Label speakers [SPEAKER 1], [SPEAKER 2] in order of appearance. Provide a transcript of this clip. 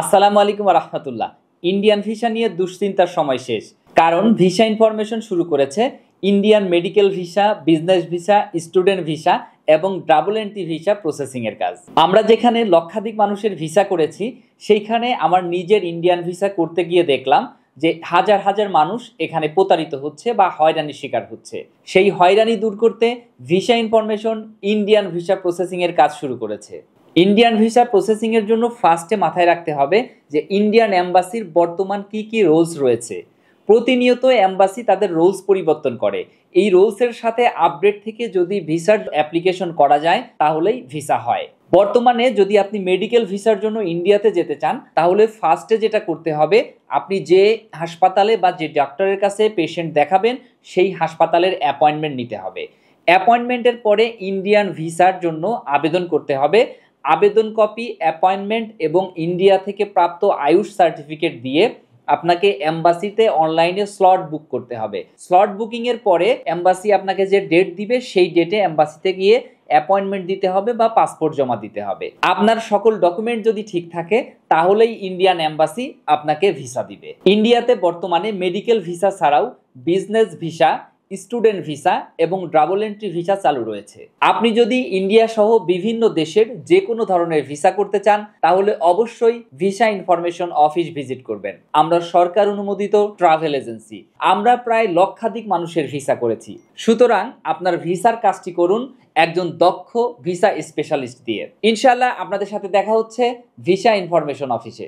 [SPEAKER 1] আসসালামু আলাইকুম রাহমাতুল্লাহ। ইন্ডিয়ান ভিসা নিয়ে দুশ্চিন্তার সময় শেষ, কারণ ভিসা ইনফরমেশন শুরু করেছে Indian medical visa, business visa, student visa এবং ডাবল এন্ট্রি ভিসা প্রসেসিং এর কাজ। আমরা যেখানে লক্ষাধিক মানুষের ভিসা করেছি, সেইখানে আমার নিজের ইন্ডিয়ান ভিসা করতে গিয়ে দেখলাম যে হাজার হাজার মানুষ এখানে প্রতারিত হচ্ছে বা হয়রানির শিকার হচ্ছে। সেই হয়রানি দূর করতে visa information Indian visa processing এর কাজ শুরু করেছে। ইন্ডিয়ান ভিসা প্রসেসিং এর জন্য ফার্স্টে মাথায় রাখতে হবে যে ইন্ডিয়ান এম্বাসির বর্তমান কি কি রুলস রয়েছে। প্রতিনিয়ত এম্বাসি তাদের রুলস পরিবর্তন করে। এই রুলসের সাথে আপডেট থেকে যদি ভিসার অ্যাপ্লিকেশন করা যায় তাহলেই ভিসা হয়। বর্তমানে যদি আপনি মেডিকেল ভিসার জন্য ইন্ডিয়াতে যেতে চান, তাহলে ফার্স্টে যেটা করতে হবে, আপনি যে হাসপাতালে বা যে ডাক্তারের কাছে পেশেন্ট দেখাবেন সেই হাসপাতালের অ্যাপয়েন্টমেন্ট নিতে হবে। অ্যাপয়েন্টমেন্টের পরে ইন্ডিয়ান ভিসার জন্য আবেদন করতে হবে। আবেদন কপি, অ্যাপয়েন্টমেন্ট এবং ইন্ডিয়া থেকে প্রাপ্ত আয়ুষ সার্টিফিকেট দিয়ে আপনাকে এম্বাসিতে অনলাইনে স্লট বুক করতে হবে। স্লট বুকিং এর পরে এম্বাসি আপনাকে যে ডেট দিবে সেই ডেটে এম্বাসিতে গিয়ে অ্যাপয়েন্টমেন্ট দিতে হবে বা পাসপোর্ট জমা দিতে হবে। আপনার সকল ডকুমেন্ট যদি ঠিক থাকে তাহলেই ইন্ডিয়ান এম্বাসি আপনাকে ভিসা দিবে। ইন্ডিয়াতে বর্তমানে মেডিকেল ভিসা ছাড়াও বিজনেস ভিসা, স্টুডেন্ট ভিসা এবং ডাবল এন্ট্রি ভিসা চালু রয়েছে। আপনি যদি ইন্ডিয়া সহ বিভিন্ন দেশের যে কোনো ধরনের ভিসা করতে চান, তাহলে অবশ্যই ভিসা ইনফরমেশন অফিস ভিজিট করবেন। আমরা সরকার অনুমোদিত ট্রাভেল এজেন্সি। আমরা প্রায় লক্ষাধিক মানুষের ভিসা করেছি। সুতরাং আপনার ভিসার কাজটি করুন একজন দক্ষ ভিসা স্পেশালিস্ট দিয়ে। ইনশাআল্লাহ আপনাদের সাথে দেখা হচ্ছে ভিসা ইনফরমেশন অফিসে।